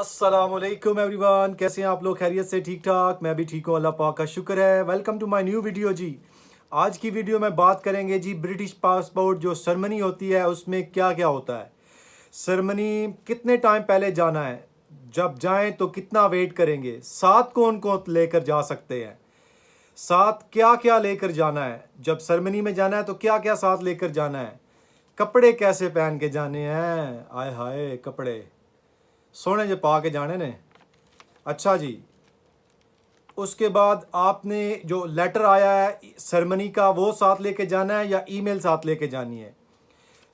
अस्सलामुअलैकुम एवरीवन, कैसे हैं आप लोग? खैरियत से? ठीक ठाक? मैं भी ठीक हूँ, अल्लाह पाक का शुक्र है। Welcome to my new video जी। आज की वीडियो में बात करेंगे जी ब्रिटिश पासपोर्ट जो सेरेमनी होती है उसमें क्या क्या होता है। सेरेमनी कितने टाइम पहले जाना है, जब जाएं तो कितना वेट करेंगे, साथ कौन कौन लेकर जा सकते हैं, साथ क्या क्या लेकर जाना है, जब सेरेमनी में जाना है तो क्या क्या साथ लेकर जाना है, कपड़े कैसे पहन के जाने हैं, आय हाय कपड़े सोने जो पा के जाने ने। अच्छा जी, उसके बाद आपने जो लेटर आया है सेरेमनी का वो साथ लेके जाना है या ईमेल साथ लेके जानी है।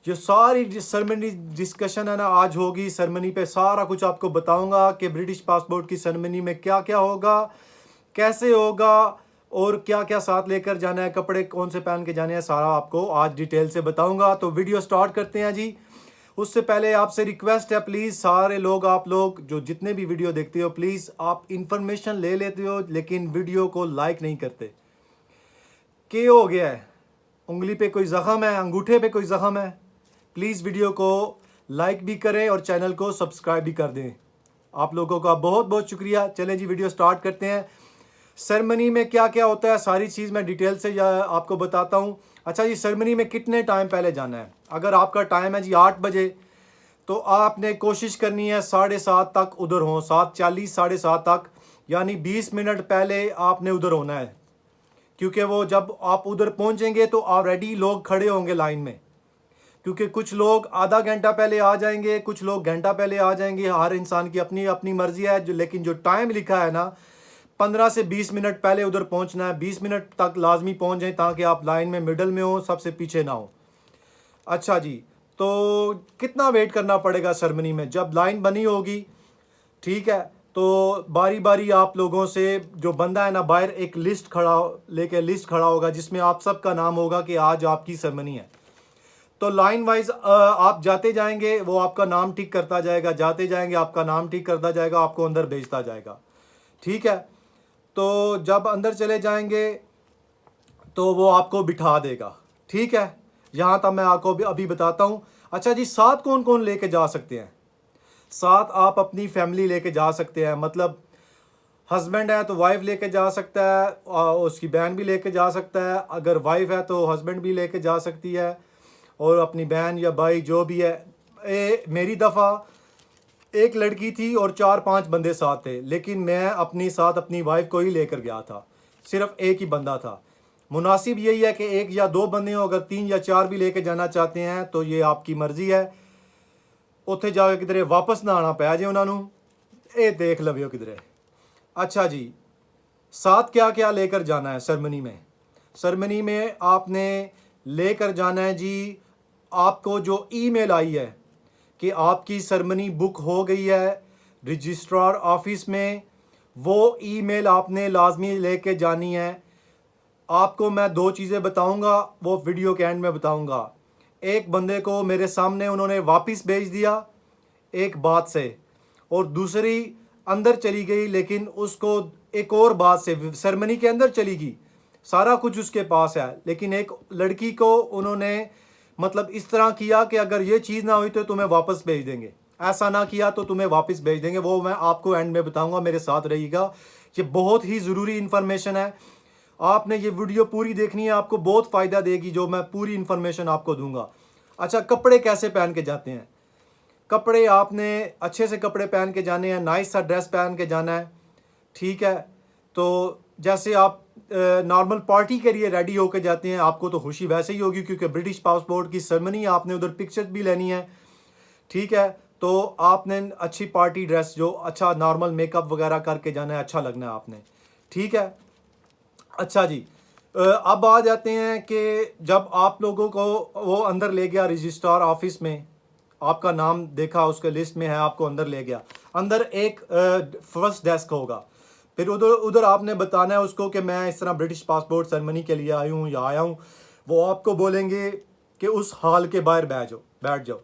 जो सारी सेरेमनी डिस्कशन है ना आज होगी। सेरेमनी पे सारा कुछ आपको बताऊंगा कि ब्रिटिश पासपोर्ट की सेरेमनी में क्या क्या होगा, कैसे होगा और क्या क्या साथ लेकर जाना है, कपड़े कौन से पहन के जाने हैं, सारा आपको आज डिटेल से बताऊंगा। तो वीडियो स्टार्ट करते हैं जी। उससे पहले आपसे रिक्वेस्ट है, प्लीज़ सारे लोग, आप लोग जो जितने भी वीडियो देखते हो, प्लीज़ आप इंफॉर्मेशन ले लेते हो लेकिन वीडियो को लाइक नहीं करते। क्या हो गया है? उंगली पे कोई ज़ख़म है, अंगूठे पे कोई ज़ख़म है? प्लीज़ वीडियो को लाइक भी करें और चैनल को सब्सक्राइब भी कर दें। आप लोगों का बहुत बहुत शुक्रिया। चलें जी, वीडियो स्टार्ट करते हैं। सेरेमनी में क्या क्या होता है सारी चीज़ मैं डिटेल से आपको बताता हूँ। अच्छा जी, सेरेमनी में कितने टाइम पहले जाना है? अगर आपका टाइम है जी 8 बजे तो आपने कोशिश करनी है 7:30 तक उधर हो, 7:40 7:30 तक, यानी 20 मिनट पहले आपने उधर होना है। क्योंकि वो जब आप उधर पहुंचेंगे तो ऑलरेडी लोग खड़े होंगे लाइन में। क्योंकि कुछ लोग आधा घंटा पहले आ जाएंगे, कुछ लोग घंटा पहले आ जाएंगे। हर इंसान की अपनी अपनी मर्जी है जो, लेकिन जो टाइम लिखा है ना 15 से 20 मिनट पहले उधर पहुंचना है। 20 मिनट तक लाजमी पहुंच जाए ताकि आप लाइन में मिडल में हो, सबसे पीछे ना हो। अच्छा जी, तो कितना वेट करना पड़ेगा सेरेमनी में? जब लाइन बनी होगी, ठीक है, तो बारी बारी आप लोगों से जो बंदा है ना बाहर एक लिस्ट खड़ा होगा जिसमें आप सबका नाम होगा कि आज आपकी सेरेमनी है। तो लाइन वाइज आप जाते जाएंगे, वो आपका नाम टिक करता जाएगा, जाते जाएंगे आपका नाम टिक करता जाएगा, आपको अंदर भेजता जाएगा। ठीक है, तो जब अंदर चले जाएंगे तो वो आपको बिठा देगा। ठीक है, यहाँ तक मैं आपको अभी बताता हूँ। अच्छा जी, साथ कौन कौन लेके जा सकते हैं? साथ आप अपनी फैमिली लेके जा सकते हैं, मतलब हस्बैंड है तो वाइफ लेके जा सकता है, और उसकी बहन भी लेके जा सकता है। अगर वाइफ है तो हस्बैंड भी लेके जा सकती है, और अपनी बहन या भाई जो भी है। मेरी दफ़ा एक लड़की थी और 4-5 बंदे साथ थे, लेकिन मैं अपनी साथ अपनी वाइफ को ही लेकर गया था। सिर्फ एक ही बंदा था। मुनासिब यही है कि एक या दो बंदे हो, अगर 3 या 4 भी लेके जाना चाहते हैं तो ये आपकी मर्ज़ी है। उत्थे जाके किधरे वापस ना आना पै जाए उन्होंने, ये देख लवियो किधरे। अच्छा जी, साथ क्या क्या लेकर जाना है सेरेमनी में? सेरेमनी में आपने लेकर जाना है जी, आपको जो ईमेल आई है कि आपकी सेरेमनी बुक हो गई है रजिस्ट्रार ऑफिस में, वो ईमेल आपने लाजमी लेके जानी है। आपको मैं दो चीज़ें बताऊंगा, वो वीडियो के एंड में बताऊंगा। एक बंदे को मेरे सामने उन्होंने वापस भेज दिया एक बात से, और दूसरी अंदर चली गई, लेकिन उसको एक और बात से सेरेमनी के अंदर चली गई, सारा कुछ उसके पास है, लेकिन एक लड़की को उन्होंने मतलब इस तरह किया कि अगर ये चीज़ ना हुई तो तुम्हें वापस भेज देंगे, ऐसा ना किया तो तुम्हें वापस भेज देंगे। वो मैं आपको एंड में बताऊंगा, मेरे साथ रहिएगा। ये बहुत ही ज़रूरी इन्फॉर्मेशन है, आपने ये वीडियो पूरी देखनी है, आपको बहुत फ़ायदा देगी जो मैं पूरी इन्फॉर्मेशन आपको दूंगा। अच्छा, कपड़े कैसे पहन के जाते हैं? कपड़े आपने अच्छे से कपड़े पहन के जाने हैं, नाइस सा ड्रेस पहन के जाना है। ठीक है, तो जैसे आप नॉर्मल पार्टी के लिए रेडी होकर जाते हैं, आपको तो खुशी वैसे ही होगी क्योंकि ब्रिटिश पासपोर्ट की सेरेमनी, आपने उधर पिक्चर्स भी लेनी है। ठीक है, तो आपने अच्छी पार्टी ड्रेस, जो अच्छा नॉर्मल मेकअप वगैरह करके जाना है, अच्छा लगना है आपने। ठीक है, अच्छा जी, अब आ जाते हैं कि जब आप लोगों को वो अंदर ले गया रजिस्ट्रार ऑफिस में, आपका नाम देखा उसके लिस्ट में है, आपको अंदर ले गया। अंदर एक फर्स्ट डेस्क होगा, फिर उधर उधर आपने बताना है उसको कि मैं इस तरह ब्रिटिश पासपोर्ट सेरेमनी के लिए आई हूँ या आया हूँ। वो आपको बोलेंगे कि उस हॉल के बाहर बैठ जाओ।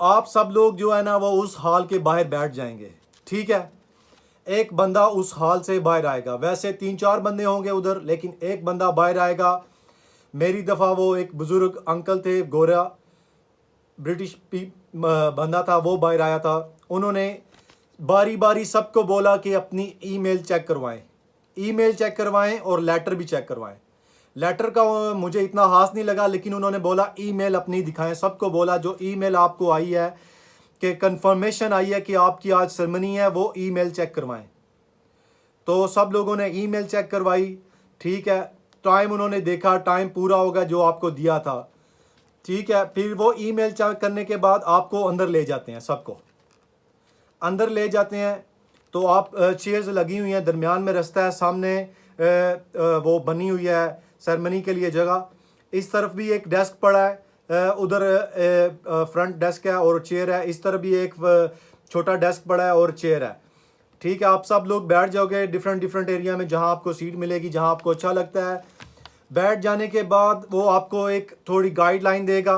आप सब लोग जो है ना वो उस हॉल के बाहर बैठ जाएंगे। ठीक है, एक बंदा उस हॉल से बाहर आएगा, वैसे 3-4 बंदे होंगे उधर, लेकिन एक बंदा बाहर आएगा। मेरी दफ़ा वो एक बुज़ुर्ग अंकल थे, गोरा, ब्रिटिश बंदा था वो बाहर आया था, उन्होंने बारी बारी सबको बोला कि अपनी ईमेल चेक करवाएं, ईमेल चेक करवाएं और लेटर भी चेक करवाएं। लेटर का मुझे इतना खास नहीं लगा, लेकिन उन्होंने बोला ईमेल अपनी दिखाएं। सबको बोला जो ईमेल आपको आई है कि कंफर्मेशन आई है कि आपकी आज सेरेमनी है, वो ईमेल चेक करवाएं। तो सब लोगों ने ईमेल चेक करवाई, ठीक है। टाइम उन्होंने देखा, टाइम पूरा होगा जो आपको दिया था, ठीक है। फिर वो ईमेल चेक करने के बाद आपको अंदर ले जाते हैं, सबको अंदर ले जाते हैं। तो आप चेयर्स लगी हुई हैं, दरमियान में रास्ता है, सामने वो बनी हुई है सेरेमनी के लिए जगह। इस तरफ भी एक डेस्क पड़ा है, उधर फ्रंट डेस्क है और चेयर है, इस तरफ भी एक छोटा डेस्क पड़ा है और चेयर है, ठीक है। आप सब लोग बैठ जाओगे डिफरेंट डिफरेंट एरिया में जहां आपको सीट मिलेगी, जहां आपको अच्छा लगता है। बैठ जाने के बाद वो आपको एक थोड़ी गाइडलाइन देगा।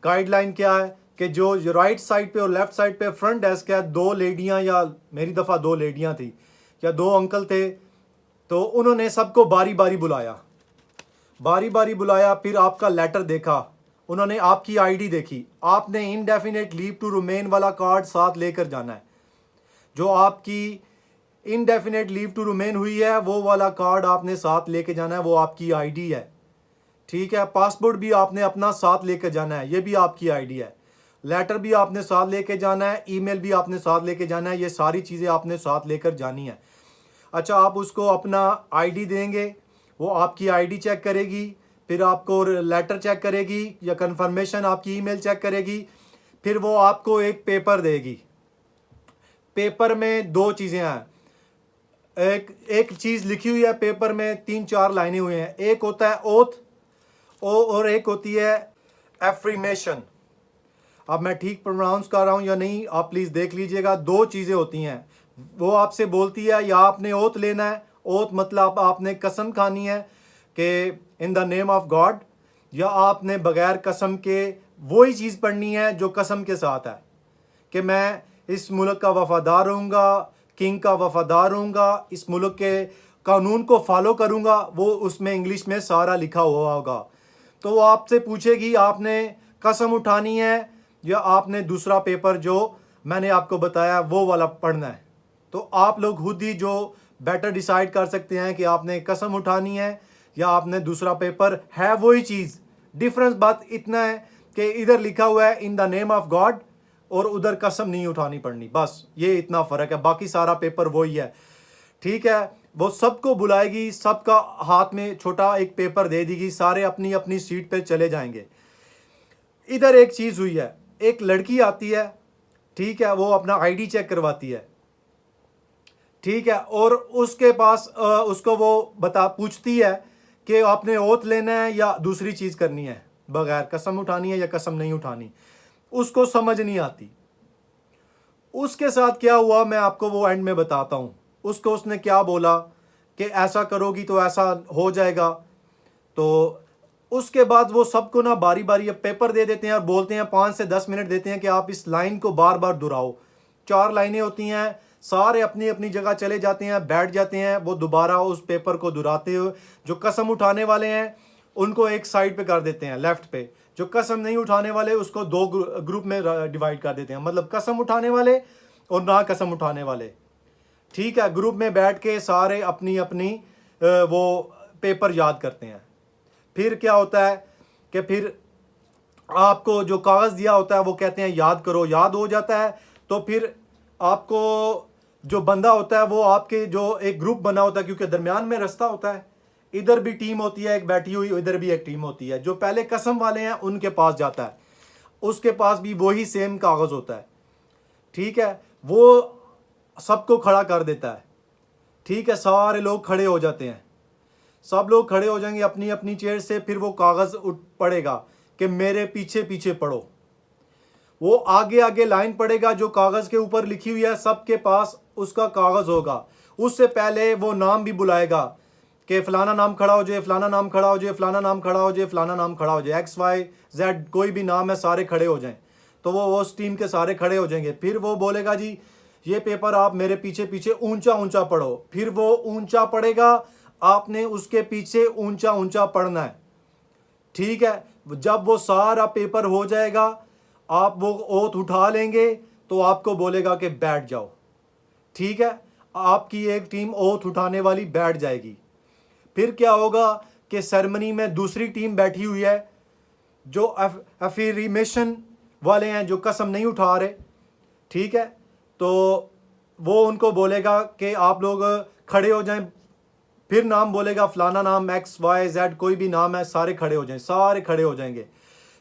गाइडलाइन क्या है कि जो राइट साइड पे और लेफ्ट साइड पे फ्रंट डेस्क है, दो लेडियां, या मेरी दफ़ा दो लेडियां थी या दो अंकल थे, तो उन्होंने सबको बारी बारी बुलाया, बारी बारी बुलाया। फिर आपका लेटर देखा, उन्होंने आपकी आईडी देखी। आपने इनडेफिनेट लीव टू रिमेन वाला कार्ड साथ लेकर जाना है। जो आपकी इनडेफिनेट लीव टू रिमेन हुई है वो वाला कार्ड आपने साथ लेके जाना है, वो आपकी आईडी है, ठीक है। पासपोर्ट भी आपने अपना साथ लेकर जाना है, ये भी आपकी आईडी है। लेटर भी आपने साथ लेके जाना है, ईमेल भी आपने साथ लेके जाना है, ये सारी चीज़ें आपने साथ लेकर जानी है। अच्छा, आप उसको अपना आईडी देंगे, वो आपकी आईडी चेक करेगी, फिर आपको लेटर चेक करेगी या कंफर्मेशन आपकी ईमेल चेक करेगी, फिर वो आपको एक पेपर देगी। पेपर में दो चीज़ें हैं, एक चीज़ लिखी हुई है पेपर में, 3-4 लाइनें हुई हैं। एक होता है ओथ और एक होती है एफ्रीमेशन। अब मैं ठीक प्रोनाउंस कर रहा हूँ या नहीं आप प्लीज़ देख लीजिएगा। दो चीज़ें होती हैं, वो आपसे बोलती है या आपने ओथ लेना है, ओथ मतलब आपने कसम खानी है कि in the name of God, या आपने बगैर कसम के वही चीज़ पढ़नी है जो कसम के साथ है कि मैं इस मुल्क का वफादार रहूँगा, किंग का वफादार रहूँगा, इस मुल्क के कानून को फॉलो करूँगा। वो उसमें इंग्लिश में सारा लिखा हुआ होगा। तो वो आपसे पूछेगी आपने कसम उठानी है या आपने दूसरा पेपर जो मैंने आपको बताया वो वाला पढ़ना है। तो आप लोग खुद ही जो बेटर डिसाइड कर सकते हैं कि आपने कसम उठानी है या आपने दूसरा पेपर, है वही चीज़। डिफरेंस बात इतना है कि इधर लिखा हुआ है in the name of God और उधर कसम नहीं उठानी पड़नी, बस ये इतना फ़र्क है, बाकी सारा पेपर वही है, ठीक है। वो सबको बुलाएगी, सबका हाथ में छोटा एक पेपर दे देगी, सारे अपनी अपनी सीट पे चले जाएंगे। इधर एक चीज़ हुई है, एक लड़की आती है, ठीक है, वो अपना आईडी चेक करवाती है, ठीक है, और उसके पास उसको वो पूछती है कि आपने ओथ लेना है या दूसरी चीज़ करनी है, बगैर कसम उठानी है या कसम नहीं उठानी। उसको समझ नहीं आती। उसके साथ क्या हुआ मैं आपको वो एंड में बताता हूँ। उसको उसने क्या बोला कि ऐसा करोगी तो ऐसा हो जाएगा। तो उसके बाद वो सबको ना बारी बारी पेपर दे देते हैं और बोलते हैं 5 से 10 मिनट देते हैं कि आप इस लाइन को बार बार दोहराओ। 4 लाइनें होती हैं, सारे अपनी अपनी जगह चले जाते हैं, बैठ जाते हैं। वो दोबारा उस पेपर को दोहराते हुए जो कसम उठाने वाले हैं उनको एक साइड पे कर देते हैं लेफ्ट पे, जो कसम नहीं उठाने वाले उसको दो ग्रुप में डिवाइड कर देते हैं, मतलब कसम उठाने वाले और ना कसम उठाने वाले, ठीक है। ग्रुप में बैठ के सारे अपनी अपनी वो पेपर याद करते हैं। फिर क्या होता है कि फिर आपको जो कागज़ दिया होता है वो कहते हैं याद करो, याद हो जाता है। तो फिर आपको जो बंदा होता है वो आपके जो एक ग्रुप बना होता है, क्योंकि दरमियान में रास्ता होता है, इधर भी टीम होती है एक बैठी हुई, इधर भी एक टीम होती है। जो पहले कसम वाले हैं उनके पास जाता है, उसके पास भी वही सेम कागज़ होता है, ठीक है। वो सबको खड़ा कर देता है, ठीक है। सारे लोग खड़े हो जाते हैं, सब लोग खड़े हो जाएंगे अपनी अपनी चेयर से। फिर वो कागज़ उठ पड़ेगा कि मेरे पीछे पीछे पढ़ो। वो आगे आगे लाइन पड़ेगा, जो कागज़ के ऊपर लिखी हुई है सबके पास उसका कागज़ होगा। उससे पहले वो नाम भी बुलाएगा कि फ़लाना नाम खड़ा हो जाए, फ़लाना नाम खड़ा हो जाए, फ़लाना नाम खड़ा हो जाए, फ़लाना नाम खड़ा हो जाए, XYZ कोई भी नाम है, सारे खड़े हो जाएं। तो वो उस टीम के सारे खड़े हो जाएंगे। फिर वो बोलेगा जी ये पेपर आप मेरे पीछे पीछे ऊंचा ऊंचा पढ़ो। फिर वो ऊंचा पढ़ेगा, आपने उसके पीछे ऊंचा ऊंचा पढ़ना है, ठीक है। जब वो सारा पेपर हो जाएगा आप वो ओथ उठा लेंगे तो आपको बोलेगा कि बैठ जाओ, ठीक है। आपकी एक टीम ओथ उठाने वाली बैठ जाएगी। फिर क्या होगा कि सेरेमनी में दूसरी टीम बैठी हुई है जो अफर्मेशन वाले हैं, जो कसम नहीं उठा रहे, ठीक है। तो वो उनको बोलेगा कि आप लोग खड़े हो जाएं। फिर नाम बोलेगा, फलाना नाम XYZ कोई भी नाम है, सारे खड़े हो जाएं, सारे खड़े हो जाएंगे।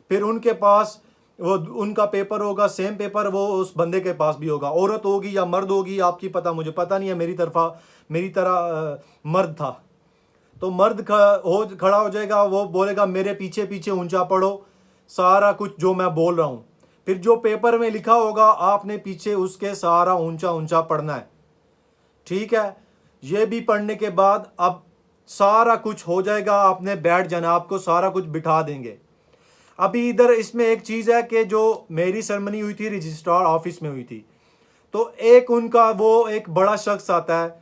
फिर उनके पास वो उनका पेपर होगा, सेम पेपर वो उस बंदे के पास भी होगा। औरत होगी या मर्द होगी आपकी पता, मुझे पता नहीं है, मेरी तरह मर्द था। तो मर्द खड़ा हो जाएगा, वो बोलेगा मेरे पीछे पीछे ऊंचा पढ़ो सारा कुछ जो मैं बोल रहा हूँ। फिर जो पेपर में लिखा होगा आपने पीछे उसके सारा ऊंचा ऊंचा पढ़ना है, ठीक है। ये भी पढ़ने के बाद अब सारा कुछ हो जाएगा, आपने बैठ जाना, आपको सारा कुछ बिठा देंगे। अभी इधर इसमें एक चीज़ है कि जो मेरी सेरेमनी हुई थी रजिस्ट्रार ऑफिस में हुई थी, तो एक उनका वो एक बड़ा शख्स आता है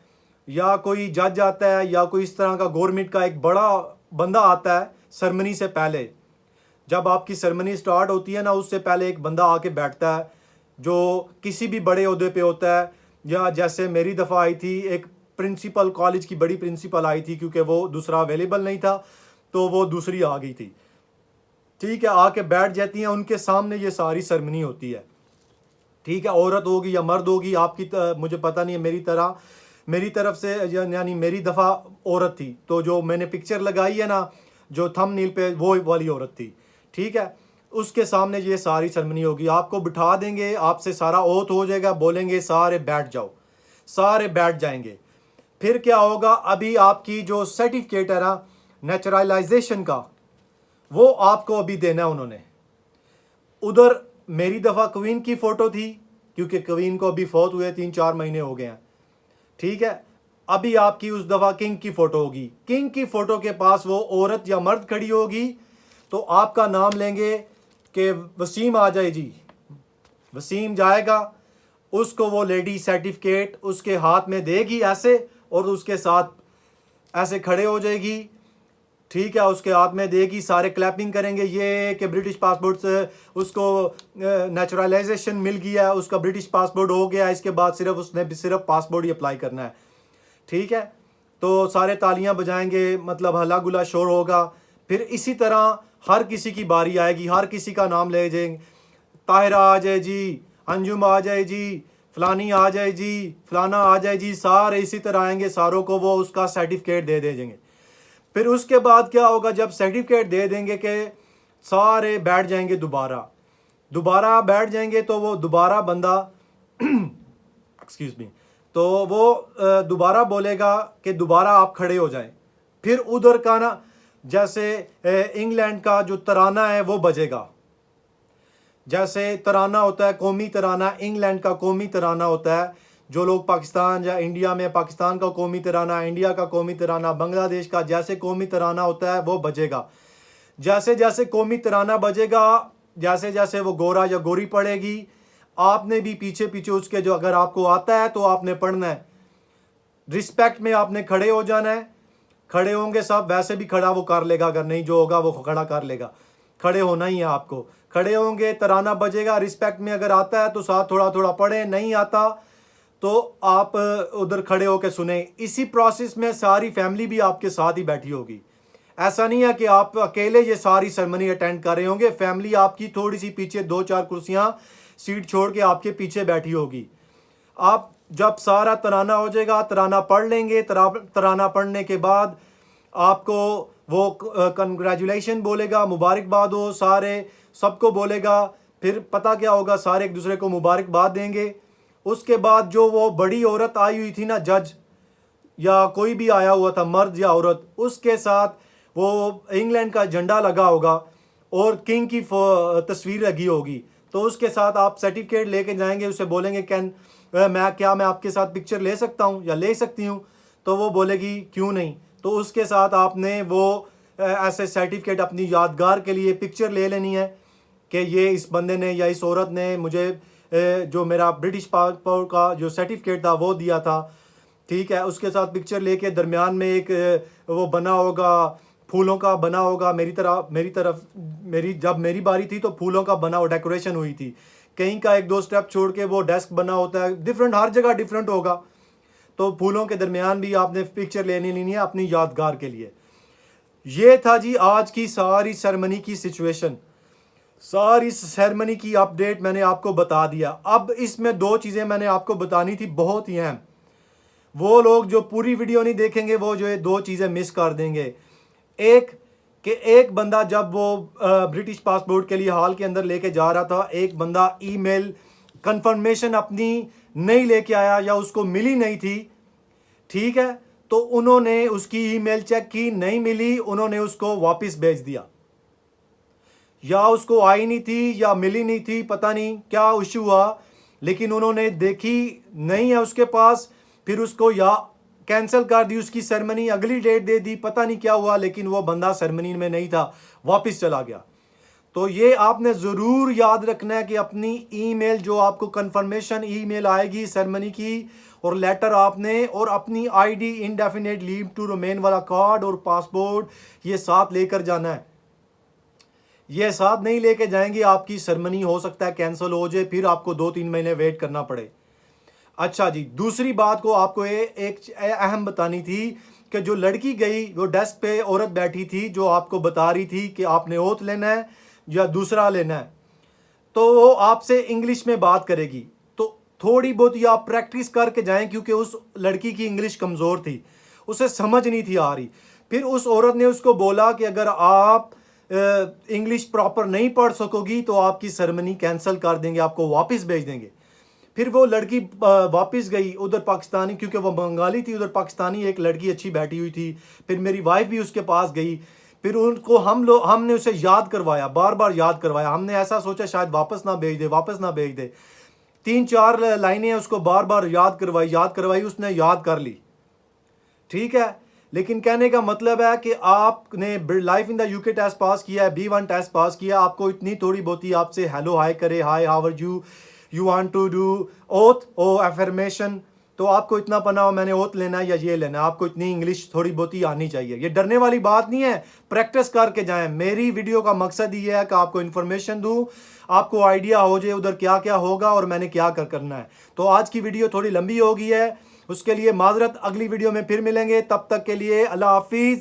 या कोई जज आता है या कोई इस तरह का गवर्नमेंट का एक बड़ा बंदा आता है सेरेमनी से पहले। जब आपकी सेरेमनी स्टार्ट होती है ना, उससे पहले एक बंदा आके बैठता है जो किसी भी बड़े ओहदे पे होता है। या जैसे मेरी दफ़ा आई थी एक प्रिंसिपल, कॉलेज की बड़ी प्रिंसिपल आई थी, क्योंकि वो दूसरा अवेलेबल नहीं था तो वो दूसरी आ गई थी, ठीक है। आके बैठ जाती हैं, उनके सामने ये सारी सेरेमनी होती है, ठीक है। औरत होगी या मर्द होगी आपकी मुझे पता नहीं है, मेरी तरफ से यानी मेरी दफ़ा औरत थी, तो जो मैंने पिक्चर लगाई है ना जो थंबनेल पे, वो वाली औरत थी, ठीक है। उसके सामने ये सारी सेरेमनी होगी, आपको बिठा देंगे, आपसे सारा ओथ हो जाएगा, बोलेंगे सारे बैठ जाओ, सारे बैठ जाएंगे। फिर क्या होगा, अभी आपकी जो सर्टिफिकेट है ना नेचुरलाइजेशन का, वो आपको अभी देना है उन्होंने। उधर मेरी दफ़ा क्वीन की फ़ोटो थी, क्योंकि क्वीन को अभी फौत हुए 3-4 महीने हो गए हैं, ठीक है। अभी आपकी उस दफ़ा किंग की फ़ोटो होगी, किंग की फ़ोटो के पास वो औरत या मर्द खड़ी होगी, तो आपका नाम लेंगे कि वसीम आ जाए जी। वसीम जाएगा, उसको वो लेडी सर्टिफिकेट उसके हाथ में देगी ऐसे, और उसके साथ ऐसे खड़े हो जाएगी, ठीक है। उसके हाथ में देगी, सारे क्लैपिंग करेंगे, ये कि ब्रिटिश पासपोर्ट से उसको नेचुरलाइजेशन मिल गया है, उसका ब्रिटिश पासपोर्ट हो गया, इसके बाद सिर्फ पासपोर्ट ही अप्लाई करना है, ठीक है। तो सारे तालियां बजाएंगे, मतलब हल्ला गुला शोर होगा। फिर इसी तरह हर किसी की बारी आएगी, हर किसी का नाम ले जाएंगे, ताहिरा आ जाए जी, अंजुम आ जाए जी, फलानी आ जाए जी, फलाना आ जाए जी, सारे इसी तरह आएंगे, सारों को वो उसका सर्टिफिकेट दे देंगे। फिर उसके बाद क्या होगा, जब सर्टिफिकेट दे देंगे कि सारे बैठ जाएंगे, दोबारा बैठ जाएंगे, तो वो दोबारा बंदा एक्सक्यूज मी, तो वो दोबारा बोलेगा कि दोबारा आप खड़े हो जाएं। फिर उधर का ना जैसे इंग्लैंड का जो तराना है वो बजेगा, जैसे तराना होता है कौमी तराना, इंग्लैंड का कौमी तराना होता है। जो लोग पाकिस्तान या इंडिया में, पाकिस्तान का कौमी तराना, इंडिया का कौमी तराना, बांग्लादेश का जैसे कौमी तराना होता है वो बजेगा। जैसे जैसे कौमी तराना बजेगा, जैसे जैसे वो गोरा या गोरी पड़ेगी, आपने भी पीछे पीछे उसके, जो अगर आपको आता है तो आपने पढ़ना है, रिस्पेक्ट में आपने खड़े हो जाना है। खड़े होंगे सब, वैसे भी खड़ा वो कर लेगा, अगर नहीं जो होगा वो खड़ा कर लेगा, खड़े होना ही है आपको। खड़े होंगे, तराना बजेगा, रिस्पेक्ट में अगर आता है तो साथ थोड़ा थोड़ा पढ़े, नहीं आता तो आप उधर खड़े होकर सुने। इसी प्रोसेस में सारी फैमिली भी आपके साथ ही बैठी होगी। ऐसा नहीं है कि आप अकेले ये सारी सेरेमनी अटेंड कर रहे होंगे, फैमिली आपकी थोड़ी सी पीछे 2-4 कुर्सियां सीट छोड़ के आपके पीछे बैठी होगी। आप जब सारा तराना हो जाएगा, तराना पढ़ लेंगे, तराना पढ़ने के बाद आपको वो कंग्रेचुलेशन बोलेगा, मुबारकबाद हो, सारे सबको बोलेगा। फिर पता क्या होगा, सारे एक दूसरे को मुबारकबाद देंगे। उसके बाद जो वो बड़ी औरत आई हुई थी ना, जज या कोई भी आया हुआ था, मर्द या औरत, उसके साथ वो इंग्लैंड का झंडा लगा होगा और किंग की तस्वीर लगी होगी, तो उसके साथ आप सर्टिफिकेट लेके जाएंगे, उसे बोलेंगे मैं आपके साथ पिक्चर ले सकता हूँ या ले सकती हूँ, तो वो बोलेगी क्यों नहीं। तो उसके साथ आपने वो ऐसे सर्टिफिकेट अपनी यादगार के लिए पिक्चर ले लेनी है कि ये इस बंदे ने या इस औरत ने मुझे जो मेरा ब्रिटिश पासपोर्ट का जो सर्टिफिकेट था वो दिया था, ठीक है। उसके साथ पिक्चर लेके दरमियान में एक वो बना होगा फूलों का बना होगा। जब मेरी बारी थी तो फूलों का बना, डेकोरेशन हुई थी। कहीं का 1-2 स्टेप छोड़ के वो डेस्क बना होता है, डिफरेंट, हर जगह डिफरेंट होगा। तो फूलों के दरमियान भी आपने पिक्चर लेनी है अपनी यादगार के लिए। ये था जी आज की सारी सेरेमनी की सिचुएशन, सारी सेरेमनी की अपडेट मैंने आपको बता दिया। अब इसमें 2 चीज़ें मैंने आपको बतानी थी, बहुत ही अहम। वो लोग जो पूरी वीडियो नहीं देखेंगे वो जो ये 2 चीज़ें मिस कर देंगे। एक कि एक बंदा जब वो ब्रिटिश पासपोर्ट के लिए हॉल के अंदर लेके जा रहा था, एक बंदा ईमेल कंफर्मेशन अपनी नहीं लेके आया या उसको मिली नहीं थी, ठीक है, तो उन्होंने उसकी ईमेल चेक की, नहीं मिली, उन्होंने उसको वापस भेज दिया। या उसको आई नहीं थी या मिली नहीं थी, पता नहीं क्या इशू हुआ, लेकिन उन्होंने देखी नहीं है उसके पास, फिर उसको या कैंसिल कर दी उसकी सेरेमनी, अगली डेट दे दी, पता नहीं क्या हुआ, लेकिन वो बंदा सेरेमनी में नहीं था, वापस चला गया। तो ये आपने ज़रूर याद रखना है कि अपनी ईमेल, जो आपको कंफर्मेशन ईमेल आएगी सेरेमनी की, और लेटर आपने, और अपनी ID, indefinite leave to remain वाला कार्ड और पासपोर्ट, ये साथ लेकर जाना है। ये साथ नहीं लेके जाएंगे, आपकी सेरेमनी हो सकता है कैंसिल हो जाए, फिर आपको 2-3 महीने वेट करना पड़े। अच्छा जी, दूसरी बात को आपको एक अहम बतानी थी कि जो लड़की गई, वो डेस्क पे औरत बैठी थी जो आपको बता रही थी कि आपने ओथ लेना है या दूसरा लेना है, तो वो आपसे इंग्लिश में बात करेगी। तो थोड़ी बहुत या आप प्रैक्टिस करके जाएं, क्योंकि उस लड़की की इंग्लिश कमज़ोर थी, उसे समझ नहीं थी आ रही। फिर उस औरत ने उसको बोला कि अगर आप इंग्लिश प्रॉपर नहीं पढ़ सकोगी तो आपकी सेरेमनी कैंसिल कर देंगे, आपको वापस भेज देंगे। फिर वो लड़की वापस गई उधर पाकिस्तानी, क्योंकि वो बंगाली थी, उधर पाकिस्तानी एक लड़की अच्छी बैठी हुई थी। फिर मेरी वाइफ भी उसके पास गई, फिर उनको हमने उसे याद करवाया, बार बार याद करवाया। हमने ऐसा सोचा शायद वापस ना भेज दे, वापस ना भेज दे। 3-4 लाइनें उसको बार बार याद करवाई, उसने याद कर ली, ठीक है। लेकिन कहने का मतलब है कि आपने life in the UK test pass किया है, B1 टेस्ट पास किया, आपको इतनी थोड़ी बहुती आपसे हेलो हाय करे, hi how are you want to do oath or affirmation, तो आपको इतना पना हो मैंने ओथ लेना है या ये लेना है, आपको इतनी इंग्लिश थोड़ी बहुती आनी चाहिए। ये डरने वाली बात नहीं है, प्रैक्टिस करके जाएं। मेरी वीडियो का मकसद ये है कि आपको इन्फॉर्मेशन दूं, आपको आइडिया हो जाए उधर क्या क्या होगा और मैंने क्या करना है। तो आज की वीडियो थोड़ी लंबी हो गई है, उसके लिए माजरत। अगली वीडियो में फिर मिलेंगे, तब तक के लिए अल्लाह हाफिज़।